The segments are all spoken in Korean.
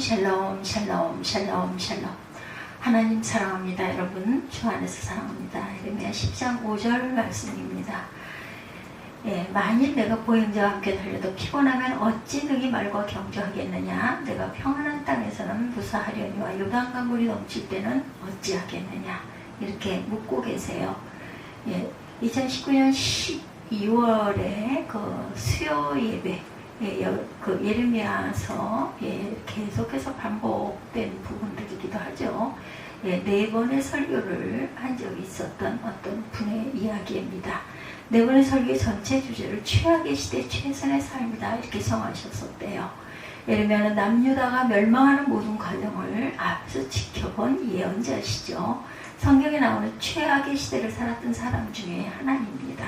샬롬 샬롬 샬롬 샬롬. 하나님 사랑합니다. 여러분 주 안에서 사랑합니다. 예레미야 10장 5절 말씀입니다. 만일 내가 보행자와 함께 달려도 피곤하면 어찌 능히 말과 경주하겠느냐. 내가 평안한 땅에서는 무사하려니와 요단강 물이 넘칠 때는 어찌하겠느냐. 이렇게 묻고 계세요. 2019년 12월에 그 수요 예배, 그 예레미야서 계속해서 반복된 부분들이기도 하죠. 4번의 설교를 한 적이 있었던 어떤 분의 이야기입니다. 4번의 설교의 전체 주제를 최악의 시대 최선의 삶이다 이렇게 정하셨었대요. 예레미야는 남유다가 멸망하는 모든 과정을 앞서 지켜본 예언자시죠. 성경에 나오는 최악의 시대를 살았던 사람 중에 하나입니다.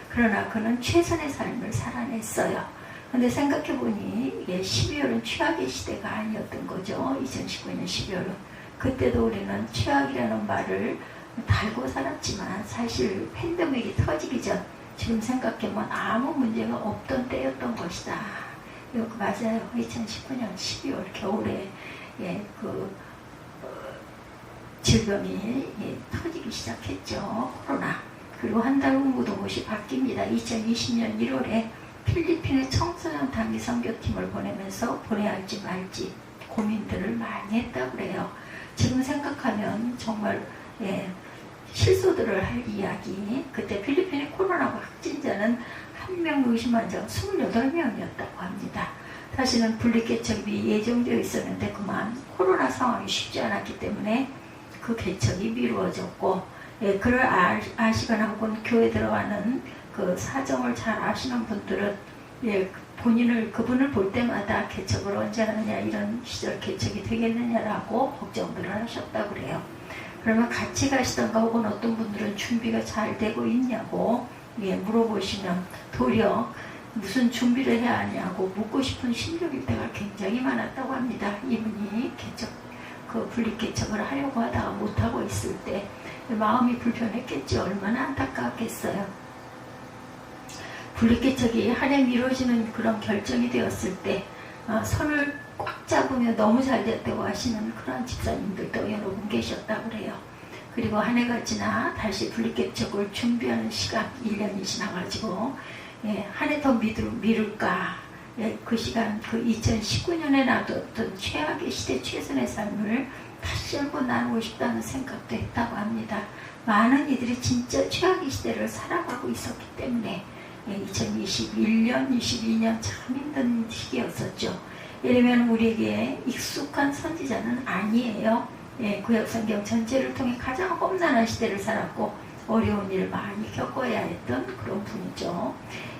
그러나 그는 최선의 삶을 살아냈어요. 근데 생각해보니 12월은 최악의 시대가 아니었던 거죠. 2019년 12월은. 그때도 우리는 최악이라는 말을 달고 살았지만 사실 팬데믹이 터지기 전 지금 생각해보면 아무 문제가 없던 때였던 것이다. 이거 맞아요. 2019년 12월 겨울에 질병이 터지기 시작했죠. 코로나. 그리고 한 달 후 모든 것이 바뀝니다. 2020년 1월에 필리핀의 청소년 단기 선교팀을 보내면서 보내야 할지 말지 고민들을 많이 했다고 그래요. 지금 생각하면 정말 실소들을 할 이야기. 그때 필리핀의 코로나 확진자는 1명 의심한 자가 28명이었다고 합니다. 다시는 분리개척이 예정되어 있었는데 그만 코로나 상황이 쉽지 않았기 때문에 그 개척이 미루어졌고, 그를 아시거나 혹은 교회 들어가는 그 사정을 잘 아시는 분들은 그분을 볼 때마다 개척을 언제 하느냐, 이런 시절 개척이 되겠느냐라고 걱정들을 하셨다고 그래요. 그러면 같이 가시던가 혹은 어떤 분들은 준비가 잘 되고 있냐고 물어보시면 도리어 무슨 준비를 해야 하냐고 묻고 싶은 심정일 때가 굉장히 많았다고 합니다. 이분이 분리개척을 하려고 하다가 못하고 있을 때 마음이 불편했겠죠. 얼마나 안타깝겠어요. 분리개척이 한 해 미뤄지는 그런 결정이 되었을 때 손을 꽉 잡으며 너무 잘 됐다고 하시는 그런 집사님들도 여러분 계셨다고 그래요. 그리고 한 해가 지나 다시 분리개척을 준비하는 시간 1년이 지나가지고 한 해 더 미룰까. 그 시간, 그 2019년에 놔뒀던 최악의 시대 최선의 삶을 다시 한번 나누고 싶다는 생각도 했다고 합니다. 많은 이들이 진짜 최악의 시대를 살아가고 있었기 때문에 2021년, 22년 참 힘든 시기였었죠. 예레미야는 우리에게 익숙한 선지자는 아니에요. 구약성경 전체를 통해 가장 험난한 시대를 살았고 어려운 일을 많이 겪어야 했던 그런 분이죠.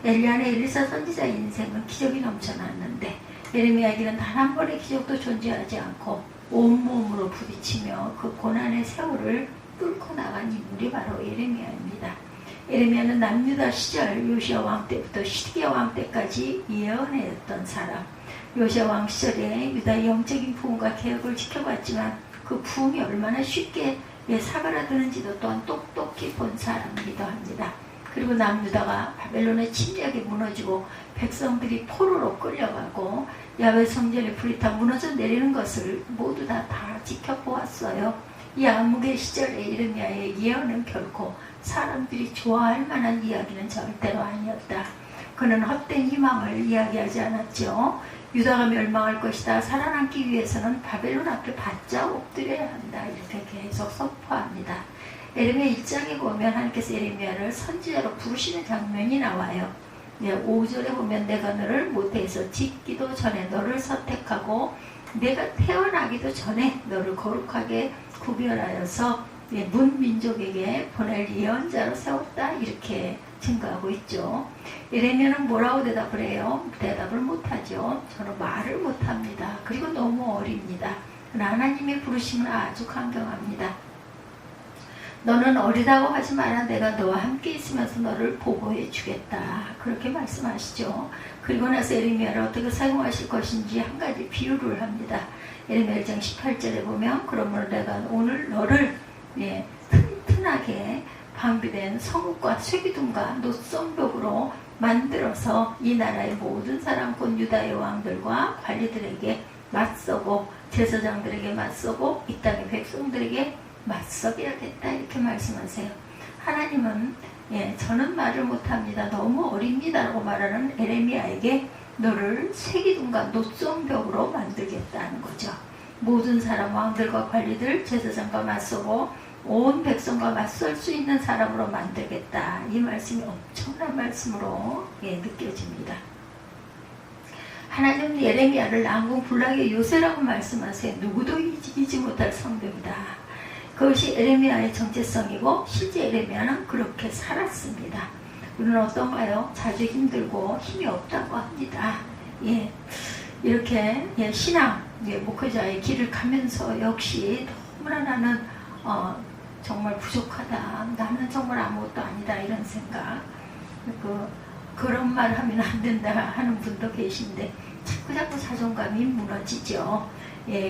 엘리야나 엘리사 선지자 인생은 기적이 넘쳐났는데 예레미야에게는 단 한 번의 기적도 존재하지 않고 온몸으로 부딪히며 그 고난의 세월을 뚫고 나간 인물이 바로 예레미야입니다. 예레미야는 남유다 시절 요시야 왕 때부터 시드기야 왕 때까지 예언했던 사람. 요시야 왕 시절에 유다의 영적인 부흥과 개혁을 지켜봤지만 그 부흥이 얼마나 쉽게 사그라드는지도 또한 똑똑히 본 사람이기도 합니다. 그리고 남유다가 바벨론의 침략에 무너지고 백성들이 포로로 끌려가고 야훼 성전의 불이 다 무너져 내리는 것을 모두 다 지켜보았어요. 이 암흑의 시절에 예레미야의 예언은 결코 사람들이 좋아할 만한 이야기는 절대로 아니었다. 그는 헛된 희망을 이야기하지 않았죠. 유다가 멸망할 것이다. 살아남기 위해서는 바벨론 앞에 바짝 엎드려야 한다. 이렇게 계속 선포합니다. 예레미야 1장에 보면 하나님께서 예레미야를 선지자로 부르시는 장면이 나와요. 5절에 보면 내가 너를 모태에서 짓기도 전에 너를 선택하고 내가 태어나기도 전에 너를 거룩하게 구별하여서 문민족에게 보낼 예언자로 세웠다. 이렇게 증거하고 있죠. 예레미야는 뭐라고 대답을 해요? 대답을 못하죠. 저는 말을 못합니다. 그리고 너무 어립니다. 하나님의 부르심은 아주 강경합니다. 너는 어리다고 하지 마라. 내가 너와 함께 있으면서 너를 보호해 주겠다. 그렇게 말씀하시죠. 그리고 나서 예레미야를 어떻게 사용하실 것인지 한 가지 비유를 합니다. 예레미야 1장 18절에 보면 그러므로 내가 오늘 너를 튼튼하게 방비된 성읍과 쇠기둥과 노선벽으로 만들어서 이 나라의 모든 사람 곧 유다의 왕들과 관리들에게 맞서고 제사장들에게 맞서고 이 땅의 백성들에게 맞서야겠다 이렇게 말씀하세요. 하나님은 저는 말을 못합니다. 너무 어립니다 라고 말하는 에레미야에게 너를 쇠기둥과 노성벽으로 만들겠다는 거죠. 모든 사람, 왕들과 관리들, 제사장과 맞서고 온 백성과 맞설 수 있는 사람으로 만들겠다. 이 말씀이 엄청난 말씀으로 느껴집니다. 하나님은 예레미야를 난궁 불락의 요새라고 말씀하세요. 누구도 이기지 못할 성벽이다. 그것이 에레미야의 정체성이고 실제 에레미야는 그렇게 살았습니다. 우리는 어떤가요? 자주 힘들고 힘이 없다고 합니다. 이렇게 신앙, 목회자의 길을 가면서 역시 너무나 나는 정말 부족하다. 나는 정말 아무것도 아니다. 이런 생각. 그런 말 하면 안 된다 하는 분도 계신데 자꾸 자존감이 무너지죠.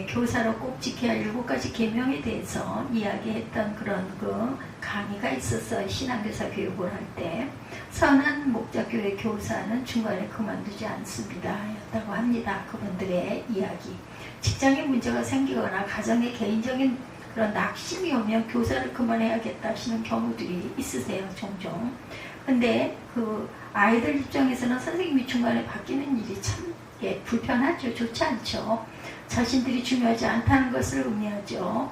교사로 꼭 지켜야 할 7가지 계명에 대해서 이야기했던 그런 강의가 있었어요. 신앙교사 교육을 할 때. 선한 목자교회 교사는 중간에 그만두지 않습니다. 였다고 합니다. 그분들의 이야기. 직장에 문제가 생기거나 가정에 개인적인 그런 낙심이 오면 교사를 그만해야겠다 하시는 경우들이 있으세요. 종종. 근데 아이들 입장에서는 선생님이 중간에 바뀌는 일이 참 불편하죠. 좋지 않죠. 자신들이 중요하지 않다는 것을 의미하죠.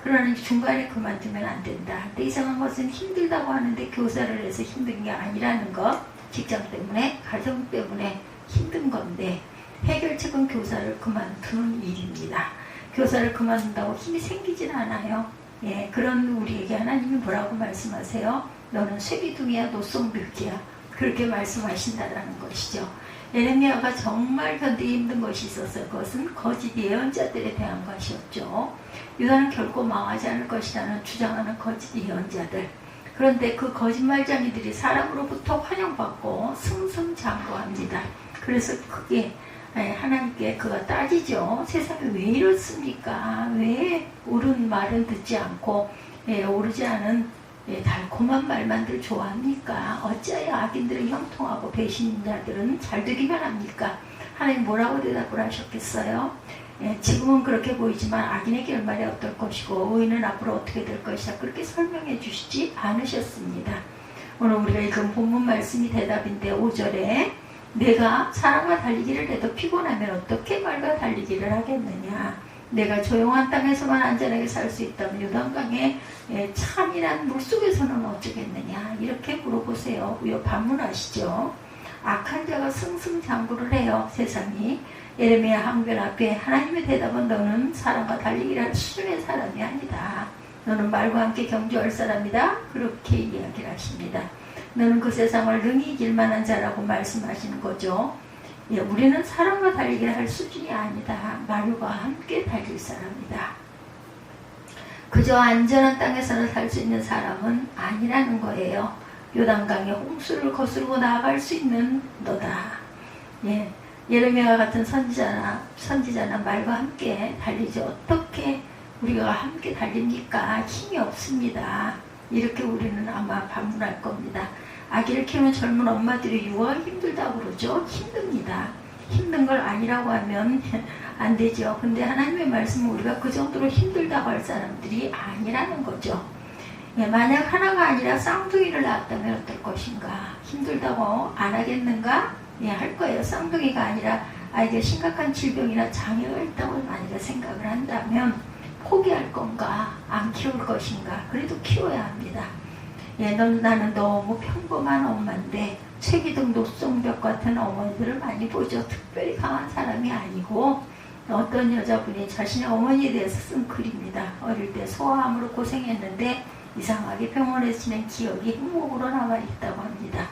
그러나 중간에 그만두면 안 된다. 근데 이상한 것은 힘들다고 하는데 교사를 해서 힘든 게 아니라는 것. 직장 때문에, 가정 때문에 힘든 건데 해결책은 교사를 그만두는 일입니다. 교사를 그만둔다고 힘이 생기진 않아요. 그런 우리에게 하나님이 뭐라고 말씀하세요? 너는 쇠기둥이야 노성벽이야. 그렇게 말씀하신다라는 것이죠. 예레미야가 정말 견디기 힘든 것이 있었어요. 그것은 거짓 예언자들에 대한 것이었죠. 유다는 결코 망하지 않을 것이라는 주장하는 거짓 예언자들. 그런데 그 거짓말쟁이들이 사람으로부터 환영받고 승승장구합니다. 그래서 그게 하나님께 그가 따지죠. 세상에 왜 이렇습니까? 왜 옳은 말은 듣지 않고 오르지 않은 달콤한 말만들 좋아합니까? 어찌하여 악인들은 형통하고 배신자들은 잘 되기만 합니까? 하나님 뭐라고 대답을 하셨겠어요? 지금은 그렇게 보이지만 악인의 결말이 어떨 것이고 의인은 앞으로 어떻게 될 것이다. 그렇게 설명해 주시지 않으셨습니다. 오늘 우리가 읽은 본문 말씀이 대답인데 5절에 내가 사람과 달리기를 해도 피곤하면 어떻게 말과 달리기를 하겠느냐. 내가 조용한 땅에서만 안전하게 살 수 있다면 요단강의 참이란 물속에서는 어쩌겠느냐. 이렇게 물어보세요. 반문하시죠. 악한 자가 승승장구를 해요. 세상이. 예레미야 항변 앞에 하나님의 대답은 너는 사람과 달리기를 할 수준의 사람이 아니다. 너는 말과 함께 경주할 사람이다. 그렇게 이야기를 하십니다. 너는 그 세상을 능히 이길 만한 자라고 말씀하시는 거죠. 우리는 사람과 달리기를 할 수준이 아니다. 말과 함께 달릴 사람이다. 그저 안전한 땅에서는 살 수 있는 사람은 아니라는 거예요. 요단강의 홍수를 거스르고 나아갈 수 있는 너다. 예레미야 같은 선지자는 말과 함께 달리죠. 어떻게 우리가 함께 달립니까? 힘이 없습니다. 이렇게 우리는 아마 반문할 겁니다. 아기를 키우는 젊은 엄마들이 육아가 힘들다고 그러죠. 힘듭니다. 힘든 걸 아니라고 하면 안 되죠. 근데 하나님의 말씀은 우리가 그 정도로 힘들다고 할 사람들이 아니라는 거죠. 만약 하나가 아니라 쌍둥이를 낳았다면 어떨 것인가? 힘들다고 안 하겠는가? 할 거예요. 쌍둥이가 아니라 아이가 심각한 질병이나 장애가 있다고 만약에 생각을 한다면 포기할 건가? 안 키울 것인가? 그래도 키워야 합니다. 나는 너무 평범한 엄마인데 쇠기둥 노성벽 같은 어머니들을 많이 보죠. 특별히 강한 사람이 아니고 어떤 여자분이 자신의 어머니에 대해서 쓴 글입니다. 어릴 때 소아암으로 고생했는데 이상하게 병원에 지낸 기억이 행복으로 남아있다고 합니다.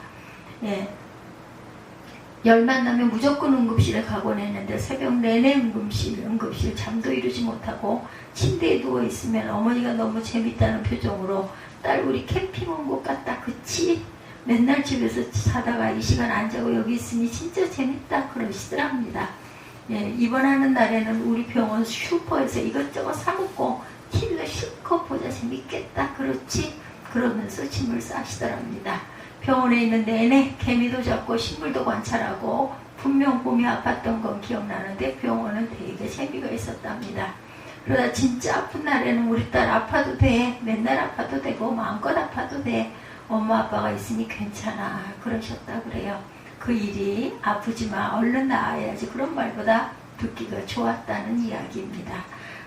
열만 나면 무조건 응급실에 가곤 했는데 새벽 내내 응급실 잠도 이루지 못하고 침대에 누워있으면 어머니가 너무 재밌다는 표정으로 딸 우리 캠핑 온 것 같다. 그치? 맨날 집에서 자다가 이 시간 안 자고 여기 있으니 진짜 재밌다 그러시더랍니다. 입원하는 날에는 우리 병원 슈퍼에서 이것저것 사먹고 TV가 실컷 보자 재밌겠다. 그렇지? 그러면서 짐을 싸시더랍니다. 병원에 있는 내내 개미도 잡고 식물도 관찰하고 분명 몸이 아팠던 건 기억나는데 병원은 되게 재미가 있었답니다. 그러다 진짜 아픈 날에는 우리 딸 아파도 돼, 맨날 아파도 되고 마음껏 아파도 돼, 엄마 아빠가 있으니 괜찮아 그러셨다 그래요. 그 일이 아프지만 얼른 나아야지 그런 말보다 듣기가 좋았다는 이야기입니다.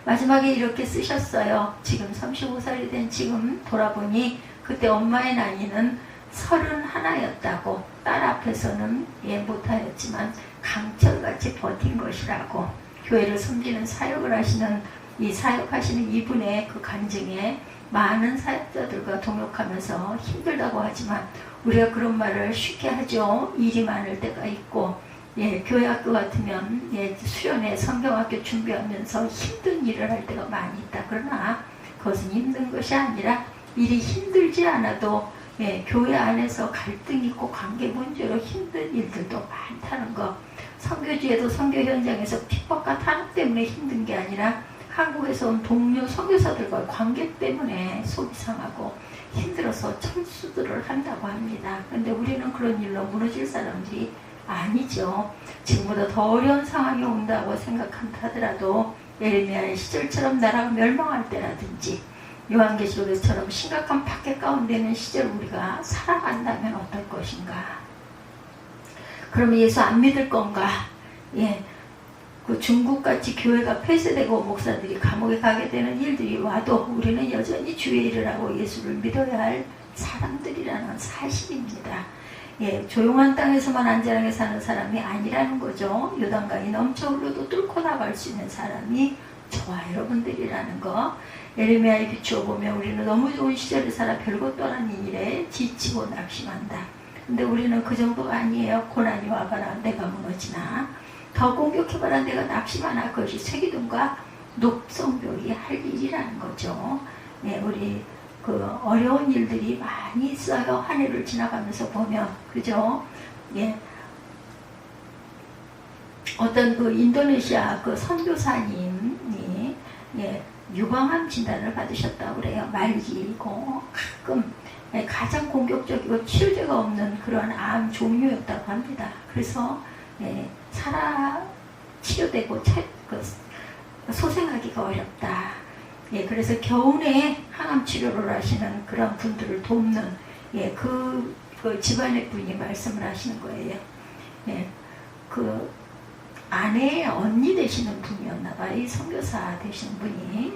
마지막에 이렇게 쓰셨어요. 지금 35살이 된 지금 돌아보니 그때 엄마의 나이는 31였다고, 딸 앞에서는 못하였지만 강철같이 버틴 것이라고, 교회를 섬기는 사역을 하시는 이 사역하시는 이분의 그 간증에 많은 사역자들과 동역하면서 힘들다고 하지만 우리가 그런 말을 쉽게 하죠. 일이 많을 때가 있고, 교회 학교 같으면 수련회 성경학교 준비하면서 힘든 일을 할 때가 많이 있다. 그러나 그것은 힘든 것이 아니라 일이 힘들지 않아도 교회 안에서 갈등이 있고 관계 문제로 힘든 일들도 많다는 거. 선교지에도 선교 현장에서 핍박과 탄압 때문에 힘든 게 아니라 한국에서 온 동료 선교사들과 관계 때문에 속이 상하고 힘들어서 철수들을 한다고 합니다. 근데 우리는 그런 일로 무너질 사람들이 아니죠. 지금보다 더 어려운 상황이 온다고 생각한다 하더라도 예레미야의 시절처럼 나라가 멸망할 때라든지 요한계시록에서처럼 심각한 박해 가운데 있는 시절 우리가 살아간다면 어떨 것인가? 그러면 예수 안 믿을 건가? 그 중국같이 교회가 폐쇄되고 목사들이 감옥에 가게 되는 일들이 와도 우리는 여전히 주의 일을 하고 예수를 믿어야 할 사람들이라는 사실입니다. 조용한 땅에서만 안전하게 사는 사람이 아니라는 거죠. 요단강이 넘쳐 흘러도 뚫고 나갈 수 있는 사람이 저와 여러분들이라는 거. 예레미야에 비추어 보면 우리는 너무 좋은 시절을 살아 별것도 아닌 일에 지치고 낙심한다. 근데 우리는 그 정도가 아니에요. 고난이 와봐라 내가 무너지나, 더 공격해봐라 내가 낙심하나. 그것이 세기둥과 녹성벽이 할 일이라는 거죠. 우리 그 어려운 일들이 많이 있어요. 한 해를 지나가면서 보면, 그죠? 어떤 그 인도네시아 그 선교사님이 유방암 진단을 받으셨다고 그래요. 말기고 가끔 가장 공격적이고 치료제가 없는 그런 암 종류였다고 합니다. 그래서 치료되고 소생하기가 어렵다. 그래서 겨우내 항암 치료를 하시는 그런 분들을 돕는 그 집안의 분이 말씀을 하시는 거예요. 그 아내의 언니 되시는 분이었나봐요. 이 선교사 되시는 분이.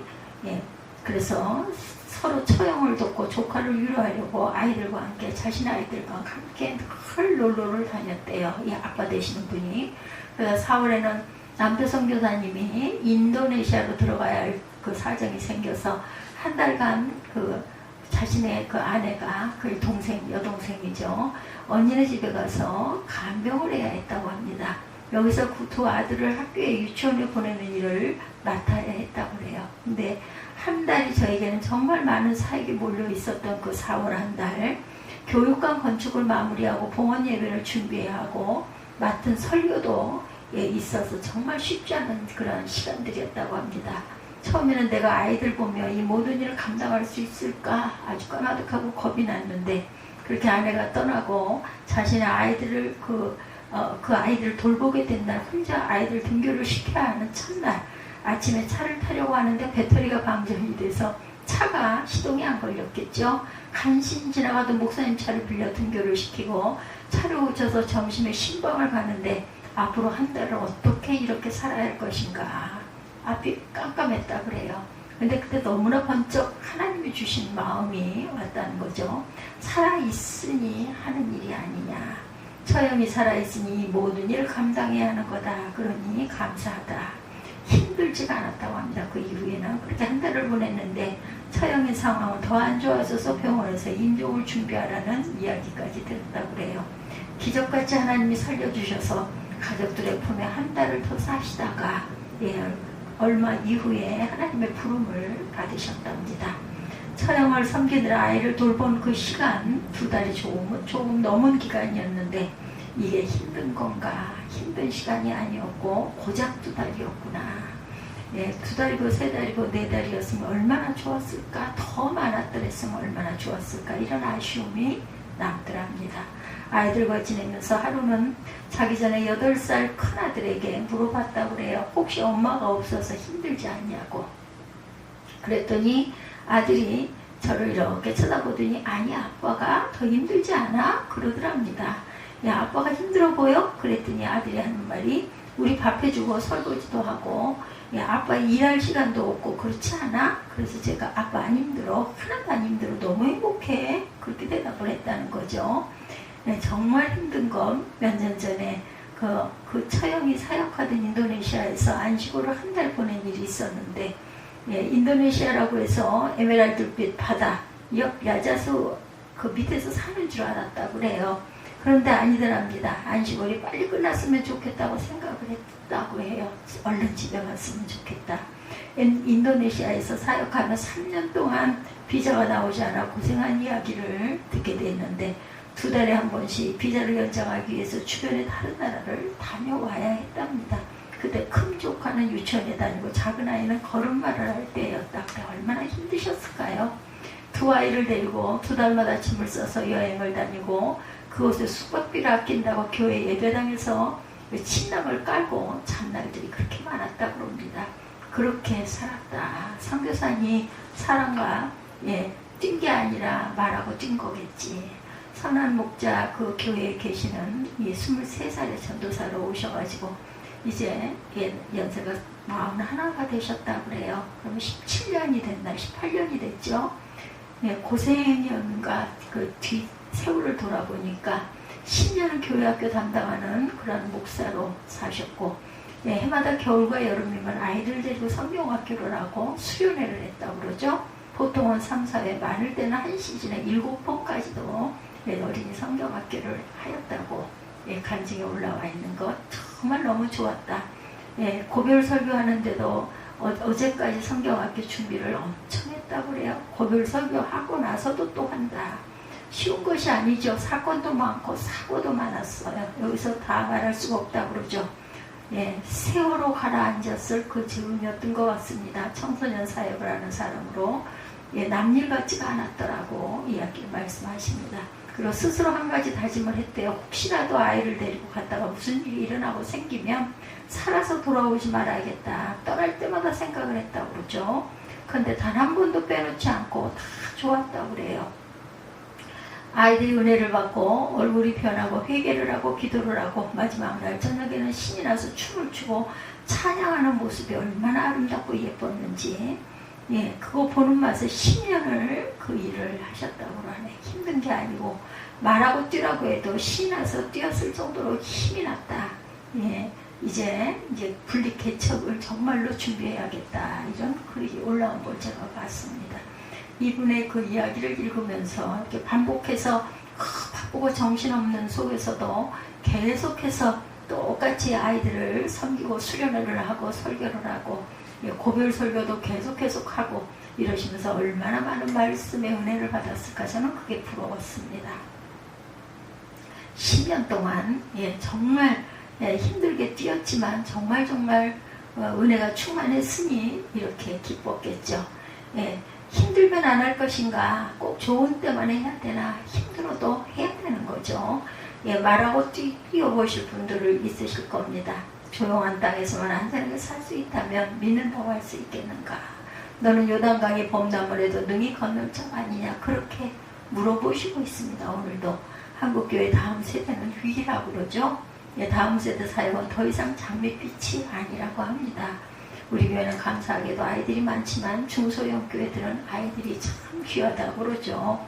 그래서 서로 처형을 돕고 조카를 위로하려고 아이들과 함께, 자신의 아이들과 함께 늘 놀러를 다녔대요. 이 아빠 되시는 분이. 그래서 4월에는 남편 선교사님이 인도네시아로 들어가야 할 그 사정이 생겨서 한 달간 그 자신의 그 아내가, 그 여동생이죠. 언니네 집에 가서 간병을 해야 했다고 합니다. 여기서 그 두 아들을 학교에 유치원에 보내는 일을 맡아야 했다고 그래요. 근데 한 달이 저에게는 정말 많은 사역이 몰려 있었던 그 4월 한 달, 교육관 건축을 마무리하고 봉헌 예배를 준비해야 하고 맡은 설교도 있어서 정말 쉽지 않은 그런 시간들이었다고 합니다. 처음에는 내가 아이들 보며 이 모든 일을 감당할 수 있을까 아주 까마득하고 겁이 났는데, 그렇게 아내가 떠나고 자신의 아이들을 그 아이들을 돌보게 된 날, 혼자 아이들 등교를 시켜야 하는 첫날, 아침에 차를 타려고 하는데 배터리가 방전이 돼서 차가 시동이 안 걸렸겠죠. 간신히 지나가도 목사님 차를 빌려 등교를 시키고 차를 고쳐서 점심에 신방을 가는데 앞으로 한 달을 어떻게 이렇게 살아야 할 것인가. 앞이 깜깜했다 그래요. 근데 그때 너무나 번쩍 하나님이 주신 마음이 왔다는 거죠. 살아있으니 하는 일이 아니냐. 처형이 살아있으니 모든 일을 감당해야 하는 거다. 그러니 감사하다. 힘들지가 않았다고 합니다. 그 이후에는 그렇게 한 달을 보냈는데 처형의 상황은 더 안 좋아져서 병원에서 임종을 준비하라는 이야기까지 들었다고 그래요. 기적같이 하나님이 살려주셔서 가족들의 품에 한 달을 더 사시다가 얼마 이후에 하나님의 부름을 받으셨답니다. 처형을 섬기느라 아이를 돌본 그 시간, 2달이 조금 넘은 기간이었는데 이게 힘든 건가? 힘든 시간이 아니었고 고작 2달이었구나. 2달이고 3달이고 4달이었으면 얼마나 좋았을까? 더 많았더랬으면 얼마나 좋았을까? 이런 아쉬움이 남더랍니다. 아이들과 지내면서 하루는 자기 전에 8살 큰아들에게 물어봤다고 그래요. 혹시 엄마가 없어서 힘들지 않냐고. 그랬더니 아들이 저를 이렇게 쳐다보더니 아니 아빠가 더 힘들지 않아? 그러더랍니다. 야 아빠가 힘들어 보여? 그랬더니 아들이 하는 말이 우리 밥 해주고 설거지도 하고 야 아빠 일할 시간도 없고 그렇지 않아? 그래서 제가 아빠 안 힘들어. 하나도 안 힘들어. 너무 행복해. 그렇게 대답을 했다는 거죠. 네, 정말 힘든 건 몇 년 전에 그 처형이 사역하던 인도네시아에서 안식으로 한 달 보낸 일이 있었는데 예, 인도네시아라고 해서 에메랄드빛 바다 옆 야자수 그 밑에서 사는 줄 알았다고 그래요. 그런데 아니더랍니다. 안식월이 빨리 끝났으면 좋겠다고 생각을 했다고 해요. 얼른 집에 갔으면 좋겠다. 인도네시아에서 사역하며 3년 동안 비자가 나오지 않아 고생한 이야기를 듣게 됐는데 2달에 한 번씩 비자를 연장하기 위해서 주변의 다른 나라를 다녀와야 했답니다. 그때 큰 조카는 유치원에 다니고 작은 아이는 걸음마를 할 때였다. 그래 얼마나 힘드셨을까요? 2아이를 데리고 2달마다 짐을 써서 여행을 다니고 그곳에 숙박비를 아낀다고 교회 예배당에서 침낭을 깔고 잔날들이 그렇게 많았다고 합니다. 그렇게 살았다. 선교사님 사랑과 뛴 게 아니라 말하고 뛴 거겠지. 선한 목자 그 교회에 계시는 23살의 전도사로 오셔가지고 이제 연세가 41가 되셨다고 그래요. 그러면 17년이 됐나 18년이 됐죠. 고생연과 그 뒤 세월을 돌아보니까 10년은 교회학교 담당하는 그런 목사로 사셨고 해마다 겨울과 여름이면 아이들 데리고 성경학교를 하고 수련회를 했다고 그러죠. 보통은 3, 4회, 많을 때는 한 시즌에 7번까지도 어린이 성경학교를 하였다고 간증에 올라와 있는 것 정말 너무 좋았다. 고별 설교하는데도 어제까지 성경학교 준비를 엄청 했다고 그래요. 고별 설교하고 나서도 또 한다. 쉬운 것이 아니죠. 사건도 많고 사고도 많았어요. 여기서 다 말할 수가 없다고 그러죠. 세월호 가라앉았을 그 즈음이었던 것 같습니다. 청소년 사역을 하는 사람으로 남일 같지가 않았더라고 이야기를 말씀하십니다. 그리고 스스로 한 가지 다짐을 했대요. 혹시라도 아이를 데리고 갔다가 무슨 일이 일어나고 생기면 살아서 돌아오지 말아야겠다. 떠날 때마다 생각을 했다고 그러죠. 그런데 단 한 번도 빼놓지 않고 다 좋았다고 그래요. 아이들이 은혜를 받고 얼굴이 변하고 회개를 하고 기도를 하고 마지막 날 저녁에는 신이 나서 춤을 추고 찬양하는 모습이 얼마나 아름답고 예뻤는지 그거 보는 맛에 10년을 그 일을 하셨다고 하네. 힘든 게 아니고 말하고 뛰라고 해도 신이 나서 뛰었을 정도로 힘이 났다. 이제 분리 개척을 정말로 준비해야겠다. 이런 글이 올라온 걸 제가 봤습니다. 이분의 그 이야기를 읽으면서 이렇게 반복해서 바쁘고 정신없는 속에서도 계속해서 똑같이 아이들을 섬기고 수련회를 하고 설교를 하고 고별 설교도 계속 하고 이러시면서 얼마나 많은 말씀의 은혜를 받았을까 저는 그게 부러웠습니다. 10년 동안 정말 힘들게 뛰었지만 정말 은혜가 충만했으니 이렇게 기뻤겠죠. 힘들면 안 할 것인가? 꼭 좋은 때만 해야 되나? 힘들어도 해야 되는 거죠. 말하고 뛰어보실 분들을 있으실 겁니다. 조용한 땅에서만 안전하게 살 수 있다면 믿는다고 할 수 있겠는가? 너는 요단강의 범람을 해도 능히 건널 자 아니냐? 그렇게 물어보시고 있습니다. 오늘도 한국교회 다음 세대는 위기라고 그러죠. 다음 세대 사역은 더 이상 장밋빛이 아니라고 합니다. 우리 교회는 감사하게도 아이들이 많지만 중소형 교회들은 아이들이 참 귀하다고 그러죠.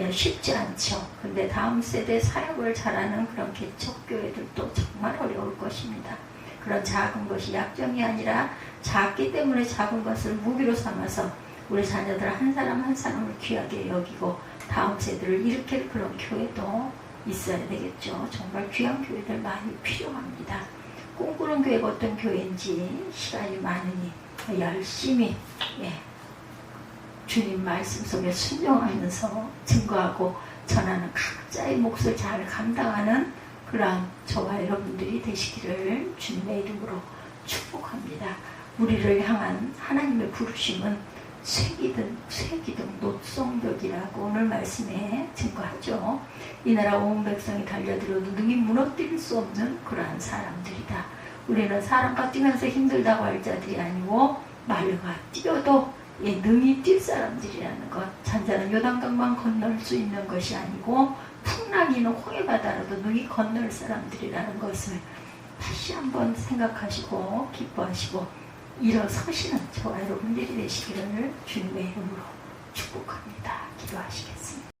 쉽지 않죠. 근데 다음 세대 사역을 잘하는 그런 개척교회들도 정말 어려울 것입니다. 그런 작은 것이 약점이 아니라 작기 때문에 작은 것을 무기로 삼아서 우리 자녀들 한 사람 한 사람을 귀하게 여기고 다음 세대를 일으킬 그런 교회도 있어야 되겠죠. 정말 귀한 교회들 많이 필요합니다. 꿈꾸는 교회가 어떤 교회인지 시간이 많으니 열심히 주님 말씀 속에 순종하면서 증거하고 전하는 각자의 몫을 잘 감당하는 그러한 저와 여러분들이 되시기를 주님의 이름으로 축복합니다. 우리를 향한 하나님의 부르심은 쇠기둥, 노송벽이라고 오늘 말씀에 증거하죠. 이 나라 온 백성이 달려들어도 능히 무너뜨릴 수 없는 그러한 사람들이다. 우리는 사람과 뛰면서 힘들다고 할 자들이 아니고 말과 뛰어도 능히 뛸 사람들이라는 것. 잔잔한 요단강만 건널 수 있는 것이 아니고 풍랑이는 홍해바다라도 능히 건널 사람들이라는 것을 다시 한번 생각하시고 기뻐하시고 일어서시는 저와 여러분들이 되시기를 주님의 이름으로 축복합니다. 기도하시겠습니다.